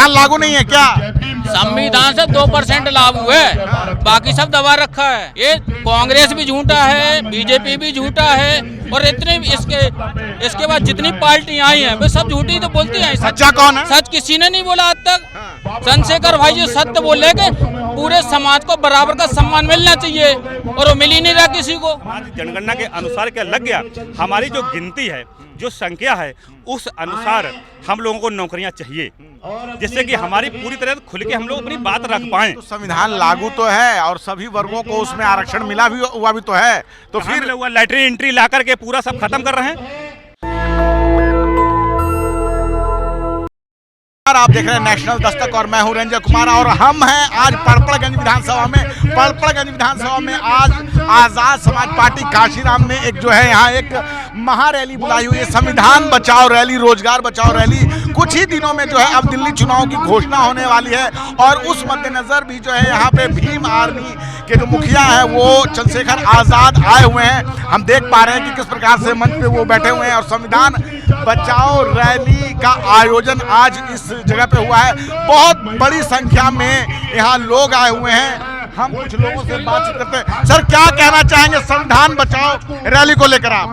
संविधान लागू नहीं है क्या? संविधान से 2% लागू है, बाकी सब दबा रखा है। ये कांग्रेस भी झूठा है, बीजेपी भी झूठा है, और इतने इसके बाद जितनी पार्टियां आई हैं वे सब झूठी तो बोलती हैं। सच्चा कौन है? सच किसी ने नहीं बोला आज तक। चंद्रशेखर भाई जी सत्य बोले कि पूरे समाज को बराबर का सम्मान मिलना चाहिए, और वो मिल ही नहीं रहा किसी को। जनगणना के अनुसार क्या लग गया, हमारी जो गिनती है, जो संख्या है, उस अनुसार हम लोगों को नौकरियां चाहिए, जिससे कि हमारी पूरी तरह खुल के हम लोग अपनी बात रख पाएं। तो संविधान लागू तो है और सभी वर्गों को उसमें आरक्षण मिला भी हुआ भी तो है, तो फिर लैटरिन एंट्री ला करके पूरा सब खत्म कर रहे हैं। आप देख रहे हैं नेशनल दस्तक और मैं हूं रंजन कुमार, और हम हैं आज पड़पड़गंज विधानसभा में। पड़पड़गंज विधानसभा में आज आजाद समाज पार्टी काशीराम ने एक जो है यहाँ एक महारैली बुलाई हुई है, संविधान बचाओ रैली, रोजगार बचाओ रैली। कुछ ही दिनों में जो है अब दिल्ली चुनाव की घोषणा होने वाली है, और उस मद्देनजर भी जो है यहाँ पे भीम आर्मी के जो मुखिया है वो चंद्रशेखर आजाद आए हुए हैं। हम देख पा रहे हैं कि किस प्रकार से मंच पे वो बैठे हुए हैं, और संविधान बचाओ रैली का आयोजन आज इस जगह पे हुआ है। बहुत बड़ी संख्या में यहाँ लोग आए हुए हैं। हम कुछ लोगों से बातचीत करते हैं। सर, क्या कहना चाहेंगे संविधान बचाओ रैली को लेकर आप?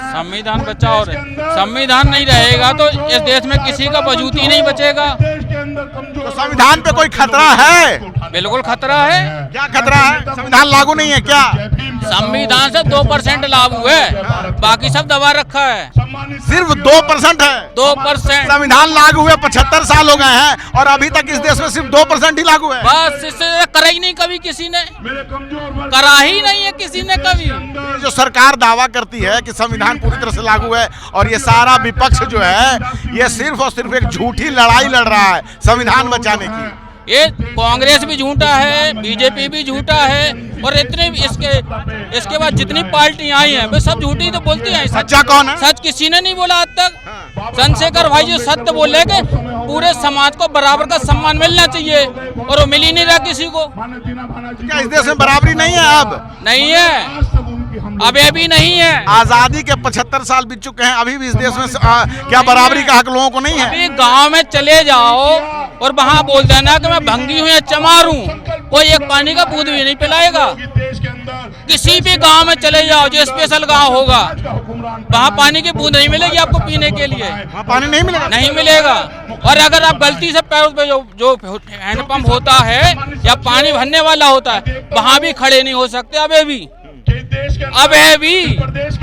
संविधान बचाओ, संविधान नहीं रहेगा तो इस देश में किसी का वजूद ही नहीं बचेगा। तो संविधान पे कोई खतरा है? बिल्कुल खतरा है। क्या खतरा है? संविधान लागू नहीं है क्या? संविधान से 2% लागू है, बाकी सब दबा रखा है। सिर्फ 2% है? 2%। संविधान लागू हुए 75 साल हो गए हैं, और अभी तक इस देश में सिर्फ 2% ही लागू है। बस इससे करा ही नहीं कभी किसी ने, करा ही नहीं है किसी ने कभी। जो सरकार दावा करती है कि संविधान पूरी तरह से लागू है, और ये सारा विपक्ष जो है ये सिर्फ और सिर्फ एक झूठी लड़ाई लड़ रहा है संविधान बचाने की। ये कांग्रेस भी झूठा है, बीजेपी भी झूठा है, और इतने इसके बाद जितनी पार्टियां आई हैं वे सब झूठी तो बोलती हैं। सच्चा कौन है? सच किसी ने नहीं बोला आज तक। चंद्रशेखर भाई जी सत्य बोले कि पूरे समाज को बराबर का सम्मान मिलना चाहिए, और वो मिल ही नहीं रहा किसी को। क्या इस देश में बराबरी नहीं है? अब नहीं है, अब ये भी नहीं है। आजादी के 75 साल बीत चुके हैं, अभी भी इस देश में क्या बराबरी का हक लोगों को नहीं है? अभी गांव में चले जाओ और वहाँ बोल देना कि मैं भंगी हूँ या चमार हूँ, कोई एक पानी का बूंद भी नहीं पिलाएगा। किसी भी गांव में चले जाओ, जो स्पेशल गांव होगा, वहाँ पानी की बूंद नहीं मिलेगी आपको पीने के लिए। वहाँ पानी नहीं मिलेगा? नहीं मिलेगा। और अगर आप गलती से पैरों पे जो हैंडपंप होता है या पानी भरने वाला होता है, वहाँ भी खड़े नहीं हो सकते। अब भी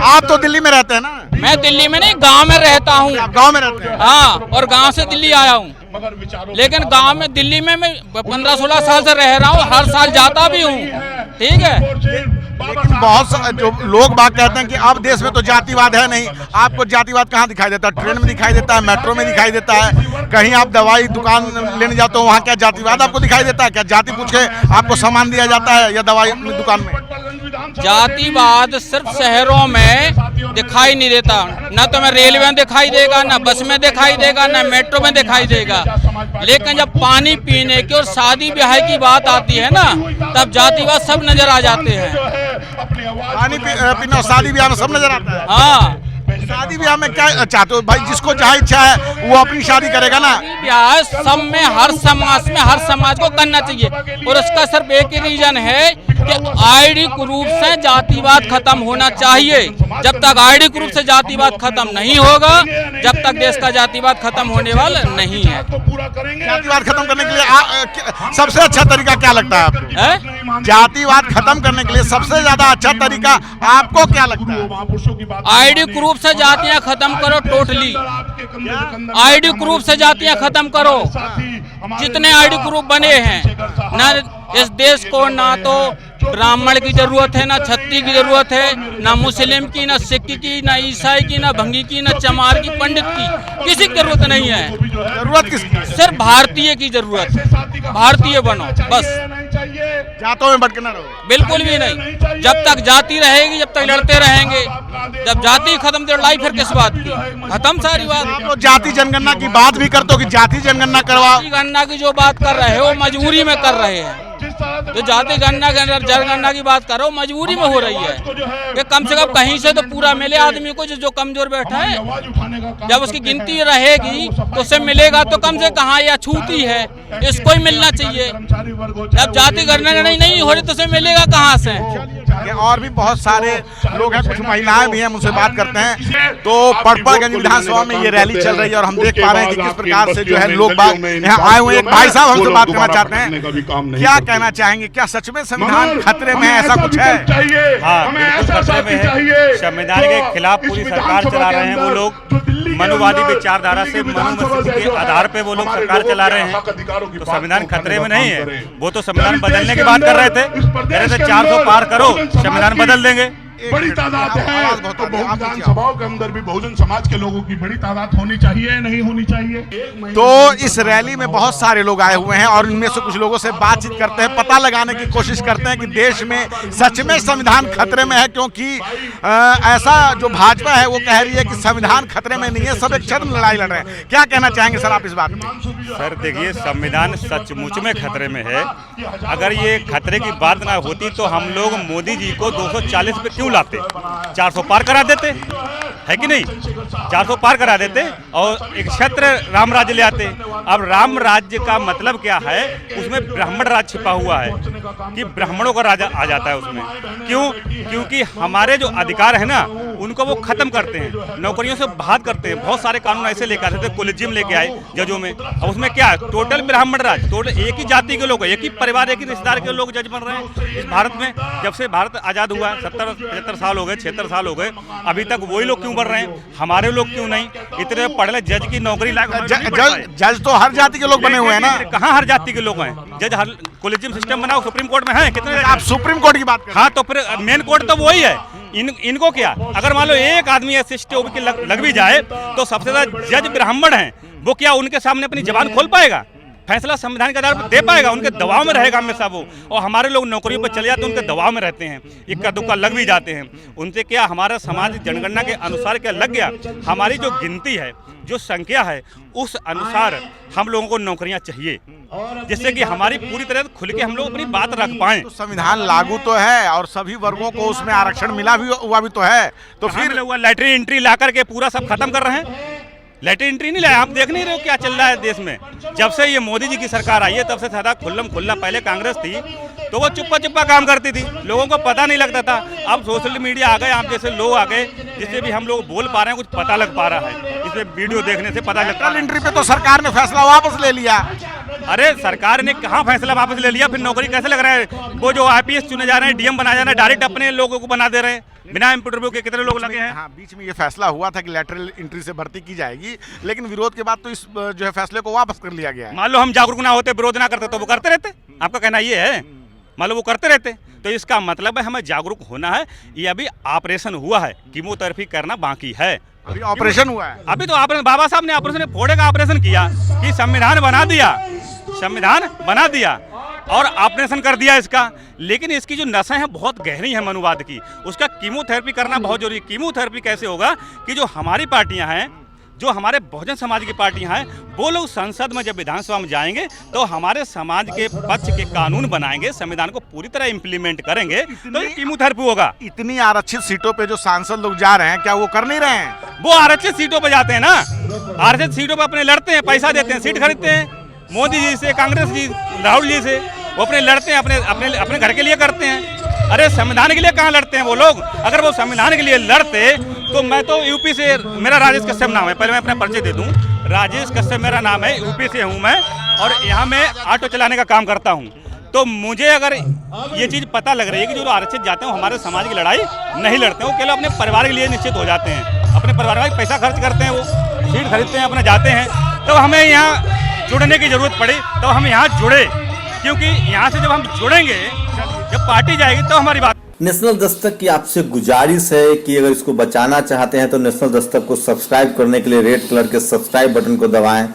आप तो दिल्ली में रहते हैं ना? मैं दिल्ली में नहीं, गांव में रहता हूँ। गांव में रहते हैं? हाँ, और गांव से दिल्ली आया हूँ, लेकिन गांव में दिल्ली में मैं 15-16 साल से रह रहा हूँ, हर साल जाता भी हूँ। ठीक है, लेकिन बहुत जो लोग बात कहते हैं कि अब देश में तो जातिवाद है नहीं। आपको जातिवाद कहाँ दिखाई देता है? ट्रेन में दिखाई देता है, मेट्रो में दिखाई देता है, कहीं आप दवाई दुकान लेने जाते हो वहाँ क्या जातिवाद आपको दिखाई देता है? क्या जाति पूछ के आपको सामान दिया जाता है या दवाई दुकान में? जातिवाद सिर्फ शहरों में दिखाई नहीं देता, न तो मैं रेलवे में दिखाई देगा, न बस में दिखाई देगा, न मेट्रो में दिखाई देगा। लेकिन जब पानी पीने की और शादी ब्याह की बात आती है ना, तब जातिवाद सब नजर आ जाते हैं। पानी पीना, शादी ब्याह में सब नजर आता है। हाँ, शादी ब्याह में क्या चाहते हो भाई? जिसको जहाँ इच्छा है वो अपनी शादी करेगा ना। ब्याह सब में, हर समाज को करना चाहिए, और उसका सिर्फ एक ही रीजन है कि आईडी रूप से जातिवाद खत्म होना चाहिए। जब तक आईडी रूप से जातिवाद खत्म नहीं होगा, जब तक देश का जातिवाद खत्म होने वाला नहीं है। जातिवाद खत्म करने के लिए सबसे अच्छा तरीका क्या लगता है आपको? जातिवाद खत्म करने के लिए सबसे ज्यादा अच्छा तरीका आपको क्या लगता है? आईडी ग्रुप से जातियां खत्म करो, टोटली आईडी ग्रुप से जातियां खत्म करो। जितने आईडी ग्रुप बने हैं ना, इस देश को ना तो ब्राह्मण की जरूरत है, ना छत्ती की जरूरत है, ना मुस्लिम की, ना सिख की, ना ईसाई की, ना भंगी की, ना चमार की, पंडित की, किसी की जरूरत नहीं है। जरूरत किसकी? सिर्फ भारतीय की जरूरत है। भारतीय बनो बस, जातों में भटकना रहो। बिल्कुल भी नहीं। जब तक जाति रहेगी, जब तक लड़ते रहेंगे। जब जाति खत्म तो लड़ाई फिर किस बात की? खत्म सारी बात। आप लोग जाति जनगणना की बात भी करते हो कि जाति जनगणना करवाओ। जनगणना की जो बात कर रहे हो, मजबूरी में कर रहे हैं। तो जाति गणना जनगणना की बात करो, मजबूरी में हो रही है कि कम से कम कहीं से तो पूरा मिले आदमी को जो कमजोर बैठा है। जब उसकी गिनती रहेगी तो उससे मिलेगा तो कम से कहाँ, या छूती है, इसको ही मिलना चाहिए। जब जाति गणना नहीं हो रही तो उसे मिलेगा कहाँ से? और भी बहुत सारे लोग हैं, कुछ महिलाएं भी हैं, मुझसे बात करते हैं। तो पड़पड़गंज विधानसभा में ये रैली चल रही है और हम देख पा रहे हैं कि किस प्रकार से जो है लोग बाग यहाँ आए हुए हैं। एक भाई साहब हमसे बात करना चाहते हैं, क्या कहना चाहेंगे? क्या सच में संविधान खतरे में है, ऐसा कुछ है? हाँ, बिल्कुल खतरे में है। संविधान के खिलाफ पूरी सरकार चला रहे हैं वो लोग, मनुवादी विचारधारा से, मनुमस्तिष्क के आधार पे वो लोग सरकार चला रहे हैं। तो संविधान खतरे में नहीं है। वो तो संविधान बदलने की बात कर रहे थे, कह रहे थे 400 पार करो, संविधान बदल देंगे। बड़ी तादाद है तो विधानसभाओं के अंदर भी बहुजन समाज के लोगों की बड़ी तादाद होनी चाहिए, नहीं होनी चाहिए। तो इस रैली में बहुत सारे लोग आए हुए हैं और इनमें से कुछ लोगों से बातचीत करते हैं, पता लगाने की कोशिश करते हैं कि देश में सच में संविधान खतरे में है। क्योंकि ऐसा जो भाजपा है वो कह रही है कि संविधान खतरे में नहीं है, सब एक छद्म लड़ाई लड़ रहे हैं। क्या कहना चाहेंगे सर आप इस बात में? सर देखिए, संविधान सचमुच में खतरे में है। अगर ये खतरे की बात ना होती तो हम लोग मोदी जी को 240 पे क्यों लाते, 400 पार करा देते, है कि नहीं? 400 पार करा देते और एक क्षेत्र राम राज्य ले आते। अब राम राज्य का मतलब क्या है? उसमें ब्राह्मण राज छिपा हुआ है कि ब्राह्मणों का राजा आ जाता है उसमें। क्यों? क्योंकि हमारे जो अधिकार है ना उनको वो खत्म करते हैं, नौकरियों से बात करते हैं। बहुत सारे कानून ऐसे लेकर आते थे, कोलिजियम लेके आए जजों में। अब उसमें क्या है? टोटल ब्राह्मण राज, टोटल एक ही जाति के लोग, एक ही परिवार, एक ही रिश्तेदार के लोग जज बन रहे हैं इस भारत में। जब से भारत आजाद हुआ है 70-75 साल हो गए, 76 साल हो गए, अभी तक वही लोग क्यों बन रहे हैं? हमारे लोग क्यों नहीं? इतने पढ़े जज की नौकरी जज तो हर जाति के लोग बने हुए हैं ना। कहाँ हर जाति के लोग हैं जज? हर कोलिजियम सिस्टम बना सुप्रीम कोर्ट में है कितने? आप सुप्रीम कोर्ट की बात कर? हाँ, तो फिर मेन कोर्ट तो वही है। इनको क्या, अगर मान लो एक आदमी एसटी ओबीसी लग भी जाए तो सबसे ज्यादा जज ब्राह्मण हैं, वो क्या उनके सामने अपनी जबान खोल पाएगा? फैसला संविधान के आधार पर दे पाएगा? उनके दबाव में रहेगा हमेशा वो। और हमारे लोग नौकरियों पर चले जाते हैं, उनके दबाव में रहते हैं, इक्का दुक्का लग भी जाते हैं। उनसे क्या हमारा समाज जनगणना के अनुसार क्या लग गया? हमारी जो गिनती है, जो संख्या है, उस अनुसार हम लोगों को नौकरियां चाहिए, जिससे कि हमारी पूरी तरह खुल के हम लोग अपनी बात रख पाएं। तो संविधान लागू तो है और सभी वर्गों को उसमें आरक्षण मिला भी हुआ भी तो है, तो फिर लैटरी एंट्री ला करके पूरा सब खत्म कर रहे हैं। लैटरी एंट्री नहीं लाया, आप देख नहीं रहे हो क्या चल रहा है देश में? जब से ये मोदी जी की सरकार आई है तब से ज्यादा खुल्लम खुल्ला, पहले कांग्रेस थी तो वो चुप्पा चुप्पा काम करती थी, लोगों को पता नहीं लगता था। अब सोशल मीडिया आ गए, आप जैसे लोग आ गए, जिससे भी हम लोग बोल पा रहे हैं, कुछ पता लग पा रहा है। इसमें वीडियो देखने से पता लगता है। एंट्री पे तो सरकार ने फैसला वापस ले लिया। अरे सरकार ने कहाँ फैसला वापस ले लिया? फिर नौकरी कैसे लग रहा है? वो जो IPS चुने जा रहे हैं, DM बना जा रहे हैं, डायरेक्ट अपने लोगों को बना दे रहे हैं बिना इंटरव्यू के। कितने लोग लगे हैं? हाँ, बीच में ये फैसला हुआ था कि लैटरल एंट्री से भर्ती की जाएगी, लेकिन विरोध के बाद तो इस जो है फैसले को वापस कर लिया गया है। मान लो हम जागरूक ना होते, विरोध ना करते तो वो करते रहते? आपका कहना ये है? मान लो वो करते रहते, तो इसका मतलब है हमें जागरूक होना है। ये अभी ऑपरेशन हुआ है, कीमोथेरेपी करना बाकी है। अभी ऑपरेशन हुआ है। अभी तो ऑपरेशन, बाबा साहब ने ऑपरेशन फोड़े का ऑपरेशन किया कि संविधान बना दिया, संविधान बना दिया और ऑपरेशन कर दिया इसका। लेकिन इसकी जो नसें हैं बहुत गहरी हैं मनुवाद की, उसका कीमोथेरेपी करना बहुत जरूरी है। कीमोथेरेपी कैसे होगा कि जो हमारी पार्टियां हैं, जो हमारे बहुजन समाज की पार्टियां हैं, वो लोग संसद में जब विधानसभा में जाएंगे तो हमारे समाज के पक्ष के कानून बनाएंगे, संविधान को पूरी तरह इम्प्लीमेंट करेंगे, तो ये कीमोथेरेपी होगा। इतनी आरक्षित सीटों पे जो सांसद लोग जा रहे हैं, क्या वो कर नहीं रहे हैं? वो आरक्षित सीटों पे जाते हैं ना, आरक्षित सीटों पे अपने लड़ते हैं, पैसा देते हैं, सीट खरीदते हैं मोदी जी से, कांग्रेस जी, राहुल जी से। वो अपने लड़ते हैं, अपने घर के लिए करते हैं। अरे संविधान के लिए कहाँ लड़ते हैं वो लोग? अगर वो संविधान के लिए लड़ते तो मैं तो यूपी से, मेरा राजेश कश्यप नाम है, पहले मैं अपना परिचय दे दूं। राजेश कश्यप मेरा नाम है, यूपी से हूं मैं, और यहाँ मैं ऑटो चलाने का काम करता हूँ। तो मुझे अगर ये चीज़ पता लग रही है कि जो आरक्षित जाते हैं वो हमारे समाज की लड़ाई नहीं लड़ते हैं, वो केवल अपने परिवार के लिए निश्चित हो जाते हैं, अपने परिवार में पैसा खर्च करते हैं, वो सीट खरीदते हैं, अपने जाते हैं। तो हमें यहाँ जुड़ने की जरूरत पड़ी, तो हम यहाँ जुड़े, क्योंकि यहाँ से जब हम जुड़ेंगे, जब पार्टी जाएगी तो हमारी बात। नेशनल दस्तक की आपसे गुजारिश है कि अगर इसको बचाना चाहते हैं तो नेशनल दस्तक को सब्सक्राइब करने के लिए रेड कलर के सब्सक्राइब बटन को दबाएं,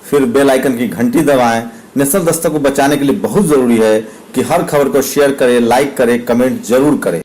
फिर बेल आइकन की घंटी दबाएं। नेशनल दस्तक को बचाने के लिए बहुत जरूरी है कि हर खबर को शेयर करें, लाइक करें, कमेंट जरूर करें।